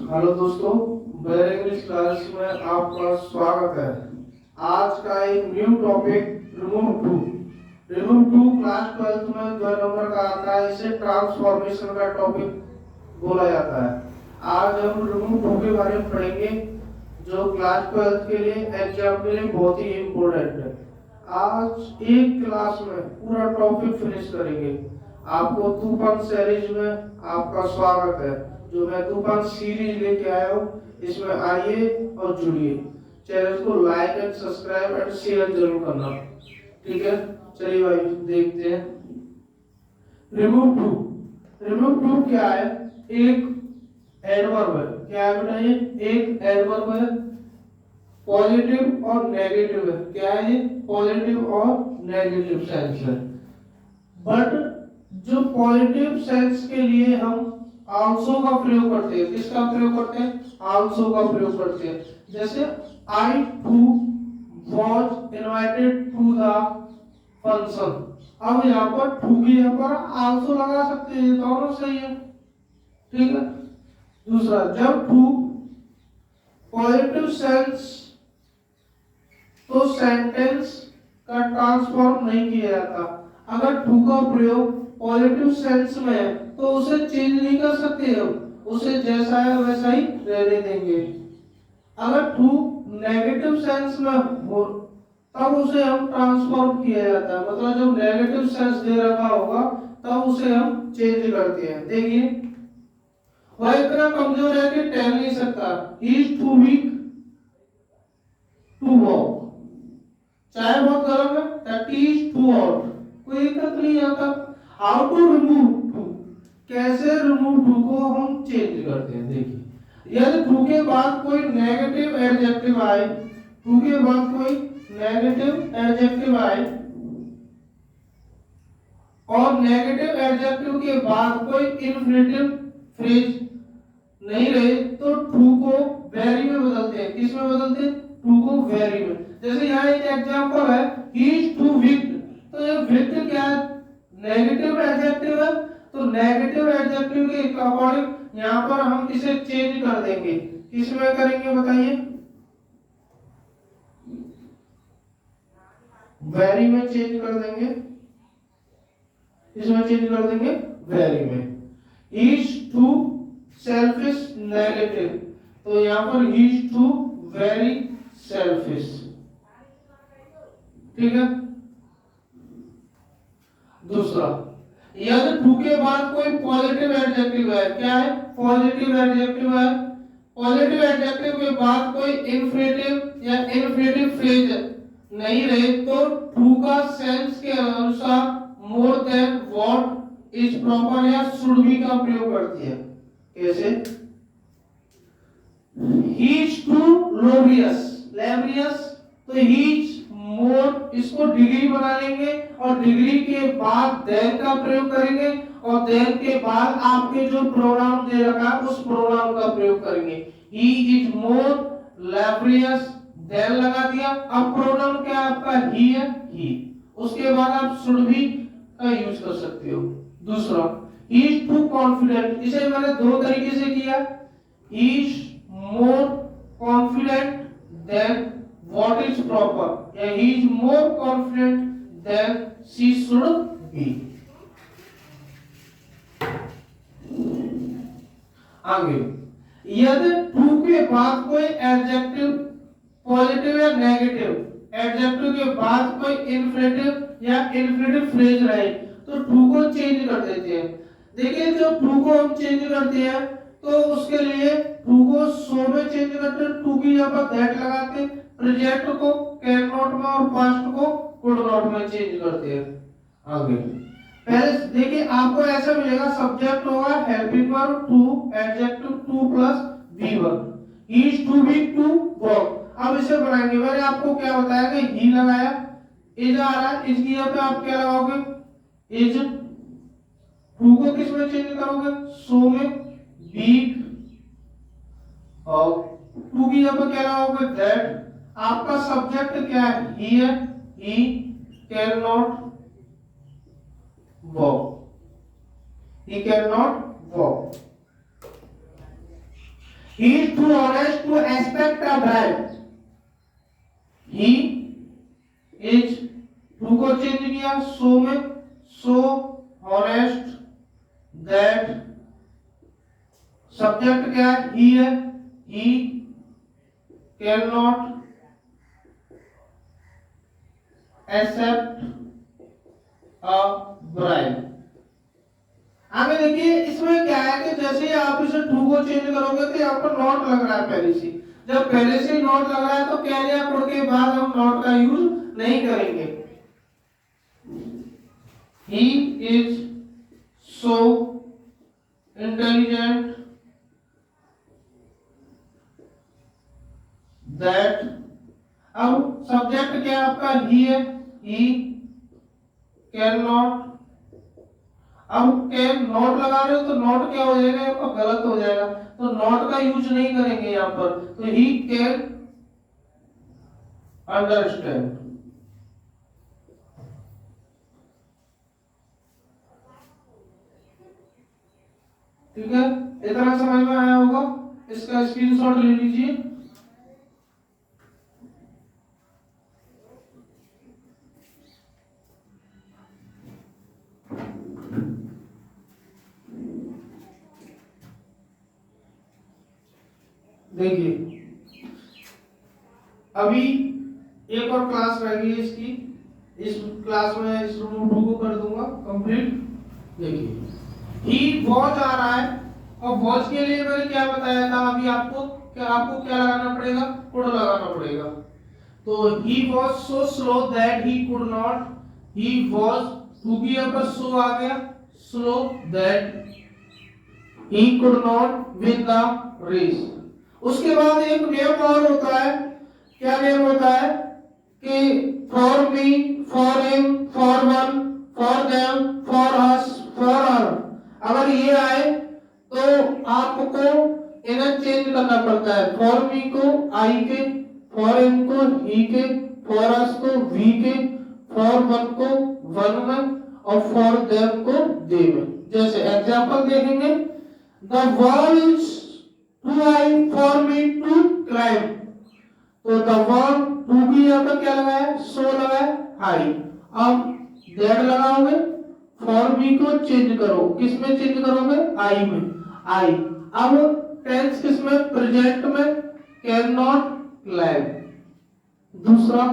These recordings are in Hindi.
हेलो दोस्तों, वेरी इंग्लिश क्लास में आपका स्वागत है। आज का एक new topic remove too class 12th में 2 नंबर का आता है। इसे ट्रांसफॉर्मेशन का टॉपिक बोला जाता है। आज हम रिमूव टू के बारे में पढ़ेंगे, जो क्लास 12th के लिए एग्जाम के लिए बहुत ही इम्पोर्टेंट है। आज एक क्लास में पूरा टॉपिक फिनिश करेंगे। आपको तूफान सीरीज में आपका स्वागत है। जो मैं तूफान सीरीज लेके आया हूँ, इसमें आइए और जुड़िए। चैनल को like and subscribe and share जरूर करना, ठीक है। चलिए भाई देखते हैं। रिमूव टू क्या है? एक एडवर्ब है। क्या है बेटा? ये एक एडवर्ब है। पॉजिटिव और नेगेटिव है। क्या है ये? पॉजिटिव और नेगेटिव सेंस है। बट जो पॉजिटिव सेंस के लिए हम आल्सो का प्रयोग करते हैं। किसका प्रयोग करते हैं? आल्सो का प्रयोग करते हैं। जैसे I too was invited to the function. अब यहाँ पर टू की यहाँ पर आल्सो लगा सकते हैं, दोनों सही है, ठीक है। दूसरा, जब टू पॉजिटिव सेंस तो सेंटेंस का ट्रांसफॉर्म नहीं किया जाता। अगर टू का प्रयोग पॉजिटिव सेंस में है तो उसे चेंज नहीं कर सकते हम, उसे जैसा है वैसा ही रहने देंगे। अगर टू नेगेटिव सेंस में हो तब उसे हम ट्रांसफॉर्म किया जाता है। मतलब जब नेगेटिव सेंस दे रखा होगा तब उसे हम चेंज करते हैं। देखिए, वह इतना कमजोर है कि टहल नहीं सकता। He is too weak to walk. चाय बहुत गर्म है, दैट इज टू हॉट। कोई दिक्कत नहीं आता। How to remove too? कैसे रिमूव टू को हम चेंज करते हैं? देखिए, यदि टू के बाद कोई नेगेटिव एडजेक्टिव आए, टू के बाद कोई नेगेटिव एडजेक्टिव आए और नेगेटिव एडजेक्टिव के बाद कोई इन्फिनेटिव फ्रेज नहीं रहे तो टू को वेरी में बदलते हैं। किस में बदलते हैं? टू को वेरी में। जैसे यहाँ एक एग्जांपल है, ही इज टू वीक। तो ये वीक क्या है? नेगेटिव एडजेक्टिव है। तो नेगेटिव एडजेक्टिव के अकॉर्डिंग यहाँ पर हम इसे चेंज कर देंगे। किस में करेंगे बताइए? वेरी में चेंज कर देंगे। इसमें चेंज कर देंगे वेरी में। इज टू सेल्फिश नेगेटिव, तो यहाँ पर इज टू वेरी सेल्फिश, ठीक है। दूसरा, यदि टू के बाद कोई पॉजिटिव एडजेक्टिव है। क्या है? पॉजिटिव एडजेक्टिव है। पॉजिटिव एडजेक्टिव के बाद कोई इन्फिनेटिव या इन्फिनेटिव फ्रेज नहीं रहे तो टू का सेंस के अनुसार more than what is proper या शुड बी का प्रयोग करती है। कैसे? ही इज टू लेब्रियस, तो ही इज मोर, इसको डिग्री बना लेंगे और डिग्री के बाद देन का प्रयोग करेंगे और देन के बाद आपके जो प्रोनाउन दे रखा है उस प्रोनाउन का प्रयोग करेंगे। ही इज मोर लेब्रियस, देन लगा दिया। अब प्रोनाउन क्या आपका? ही है, ही। उसके बाद आप शुड भी का यूज कर सकते हो। दूसरा, ही इज टू कॉन्फिडेंट। इसे मैंने दो तरीके से किया। He is more confident than what is proper, yeah, he is more confident than she should be. आगे, यदि टू के बाद कोई एडजेक्टिव पॉजिटिव या नेगेटिव एडजेक्टिव के बाद कोई इन्फिनेटिव या इन्फिनेटिव फ्रेज रहे तो टू को चेंज कर देते हैं। देखिए, जब टू को हम चेंज करते हैं तो उसके लिए टू को सो में चेंज करते हैं। टू की यहाँ पर दैट लगाते हैं। प्रेजेंट को कैन नॉट में और पास्ट को कुड नॉट में चेंज करते हैं। आगे, पहले देखिए, आपको ऐसा मिलेगा, सब्जेक्ट होगा helping verb too, adjective to plus V1। He is too weak to walk. अब इसे बनाएंगे। मैंने आपको क्या बताया कि ही लगाया, इज आ रहा है, इसकी यहाँ पे आप क्या लगाओगे? इज। टू को किस में चेंज करोगे? सो में, वीक। और टू की यहाँ पे क्या लगाओगे? दैट। आपका सब्जेक्ट क्या है? ही है, ही can not walk, he can not walk. he is too honest to expect a bribe. he is too को चेंज किया so में, so honest that सब्जेक्ट क्या है, he है, he cannot accept a bribe. आगे देखिए इसमें क्या है कि जैसे ही आप इसे टू को चेंज करोगे तो यहाँ पर नॉट लग रहा है पहले से। जब पहले से नॉट लग रहा है तो कैरियर कोड के बाद हम नॉट का यूज नहीं करेंगे। He is so intelligent that, अब सब्जेक्ट क्या आपका ही है, he cannot, अब कैन नॉट लगा रहे हो तो नॉट क्या हो जाएगा आपका गलत हो जाएगा, तो नॉट का यूज नहीं करेंगे यहाँ पर। तो ही कैन अंडरस्टैंड। ठीक है, इतना समझ में आया होगा, इसका स्क्रीनशॉट ले लीजिए। देखिए अभी एक और क्लास रह गई है इसकी, इस क्लास में इस रूम को कर दूंगा कंप्लीट। देखिए ही वॉच आ रहा है और वॉच के लिए मैंने क्या बताया था अभी आपको, कि आपको क्या लगाना पड़ेगा, कुड लगाना पड़ेगा। तो he was so slow that he could not, he was too की यहाँ पर सो आ गया, slow that he could not win the race. उसके बाद एक नियम और होता है, क्या नियम होता है कि for me, for him, for one, for them, for us, for her, अगर ये आए तो आपको इन्हें चेंज करना पड़ता है। फॉर मी को आई के, फॉर हिम को ही के, फॉर अस को वी के, फॉर वन को वन में और फॉर देम को दे में। जैसे एग्जांपल देखेंगे, the wall is too high for me to climb, तो द वॉल टू की यहाँ पर क्या लगा है, सो लगा है हाई। अब दैट लगाओगे, फॉर मी को चेंज करो, किस में चेंज करोगे, आई में, आई। अब टेंस किस में, प्रेजेंट में, कैन नॉट क्लाइम। दूसरा,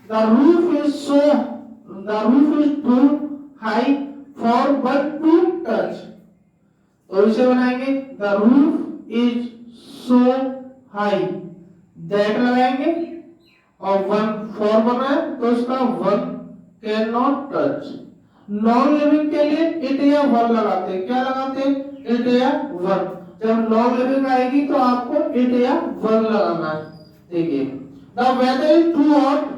the roof is so, the roof is too high for one to touch, तो इसे बनाएंगे the roof is so high, that लगाएंगे और वन फॉर बना है तो इसका one can not touch. Non living के लिए इट या वन लगाते हैं, क्या लगाते हैं, इट या वन। जब नॉन लिविंग आएगी तो आपको इट या वन लगाना है। देखिए the weather is too hot,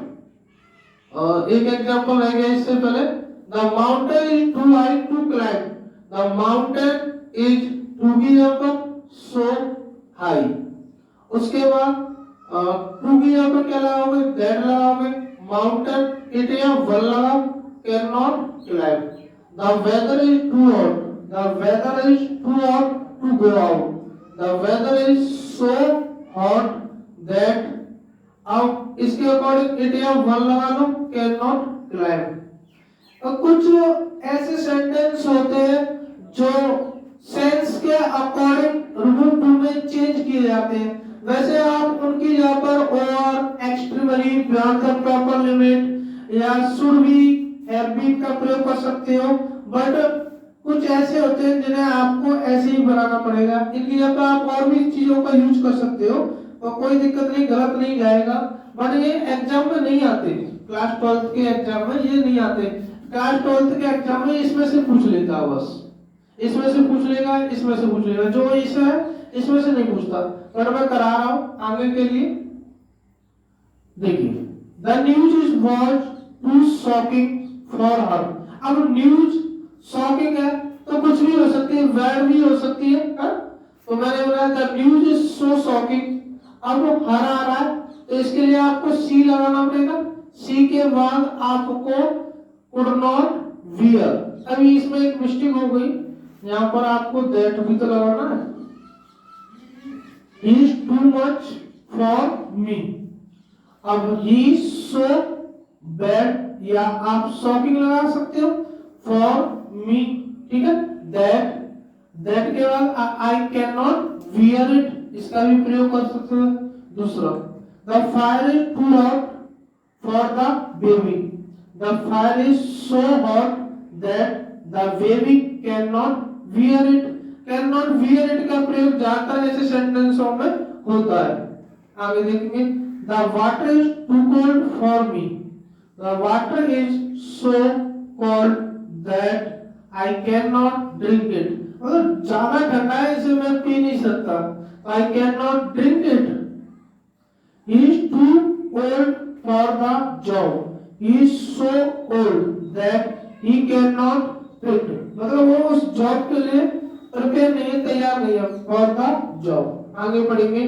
एक एग्जांपल रह गया इससे पहले, the mountain is too high to climb, the mountain is too की यहाँ पर सो हाई। उसके बाद टू की यहाँ पर क्या लगाओगे, दैट लगाओगे, माउंटेन इट या वन लगाओ, can not climb. The weather is too hot, the weather is too hot to go out, the weather is so hot that, अब इसके अकॉर्डिंग इट या वन लगा लो, कैन नॉट क्लाइम। कुछ ऐसे सेंटेंस होते हैं जो सेंस के अकॉर्डिंग रूट टू में चेंज किए जाते हैं। वैसे आप उनकी यहाँ पर और, extremely, beyond the proper limit या शुड बी, हैव बीन का प्रयोग कर सकते हो, बट कुछ ऐसे होते हैं जिन्हें आपको ऐसे ही बनाना पड़ेगा। इनकी जगह आप और भी चीजों का यूज कर सकते हो और कोई दिक्कत नहीं, गलत नहीं जाएगा, बट ये एग्जाम में नहीं आते। क्लास 12 के एग्जाम में ये नहीं आते। क्लास 12 के एग्जाम में इसमें से पूछ लेता, बस इसमें से पूछ लेगा, इसमें से पूछ लेगा, जो इसमें है इसमें से नहीं पूछता। पर मैं करा रहा हूं आगे के लिए। देखिए the news is was too shocking for her. अब न्यूज शॉकिंग है तो कुछ भी हो सकती है, वर्ड भी हो सकती है, तो मैंने बोला the news is so shocking. अब हर आ रहा है तो इसके लिए आपको सी लगाना पड़ेगा, सी के बाद आपको कुड नॉट वियर। अभी इसमें एक मिस्टेक हो गई, यहाँ पर आपको दैट भी तो लगाना है, ही is too much for me. अब ही इज सो बैड, या आप शॉकिंग लगा सकते हो फॉर मी, ठीक है। दैट के बाद I can not wear it, इसका भी प्रयोग कर सकते हो। दूसरा, the fire is too hot for the baby, the fire is so hot that the baby can not wear it. Can not wear it का प्रयोग ज्यादातर ऐसे सेंटेंसों में होता है। आगे देखेंगे, the water is too cold for me, the water is so cold that I can not drink it. मतलब ज्यादा ठंडा है, इसे मैं पी नहीं सकता, I can not drink it. He is too old for the job, he is so old that he can not quit. मतलब वो उस जॉब के लिए प्रिपेयर नहीं है, तैयार नहीं है फॉर द जॉब। आगे पढ़ेंगे,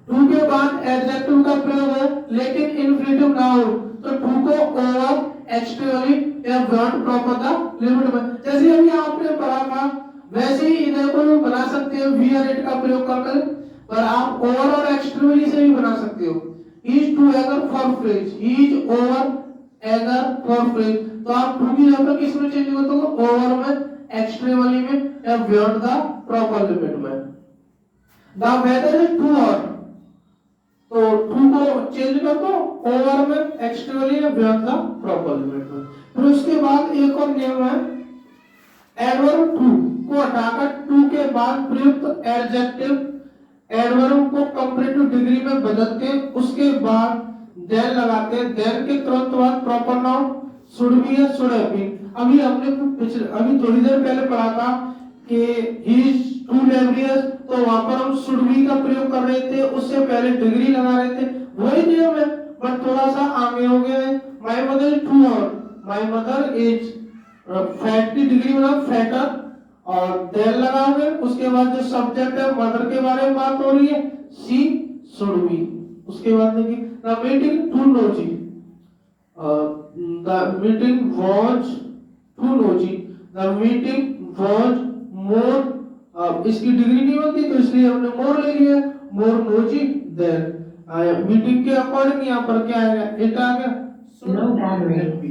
टू के बाद एडजेक्टिव का प्रयोग है लेकिन इन्फिनिटिव ना हो तो टू को ओवर, एक्सट्रीमली या बियॉन्ड प्रॉपर द लिमिट में, जैसे अभी आपने पढ़ा था वैसे ही इन्हें को बना सकते हो वियर इट का प्रयोग करके, पर आप ओवर और एक्सट्रीमली से भी बना सकते हो। Is too eager for phrase, is over eager for phrase, तो आप टू की जगह किस में चेंज करते हो, ओवर में, एक्सट्रीमली में या बियॉन्ड द प्रॉपर लिमिट में। The weather is too hot, तो टू को चेंज कर दो ओवर में, एक्सट्रीमली या बियॉन्ड द प्रॉपर लिमिट में। फिर उसके बाद एक और नियम है, एडवर्ब टू को हटाकर टू के बाद प्रयुक्त एडजेक्टिव एडवर्ब को कंपैरेटिव डिग्री में बदलते हैं, उसके बाद देन लगाते हैं, देन के तुरंत बाद प्रॉपर नाउन शुड बी या शुड हैव बीन। अभी थोड़ी देर पहले पढ़ा था कि ही इज टू लेबरियस, तो वहां पर हम शुड बी का प्रयोग कर रहे थे, उससे पहले डिग्री लगा रहे थे, वही नियम है बट थोड़ा सा आगे हो गया है। My mother is too hot, my mother is fat की डिग्री बना फैटर और देन लगाओगे, उसके बाद जो सब्जेक्ट है मदर के बारे में बात हो रही है, सी शुड बी। उसके बाद देखिए, the meeting too noisy, the meeting was too noisy, the meeting was more, इसकी डिग्री नहीं बनती तो इसलिए हमने मोर ले लिया, मोर नोजी देन। मीटिंग के अकॉर्डिंग यहाँ पर क्या आएगा, इट आ गया, नो बैटरी,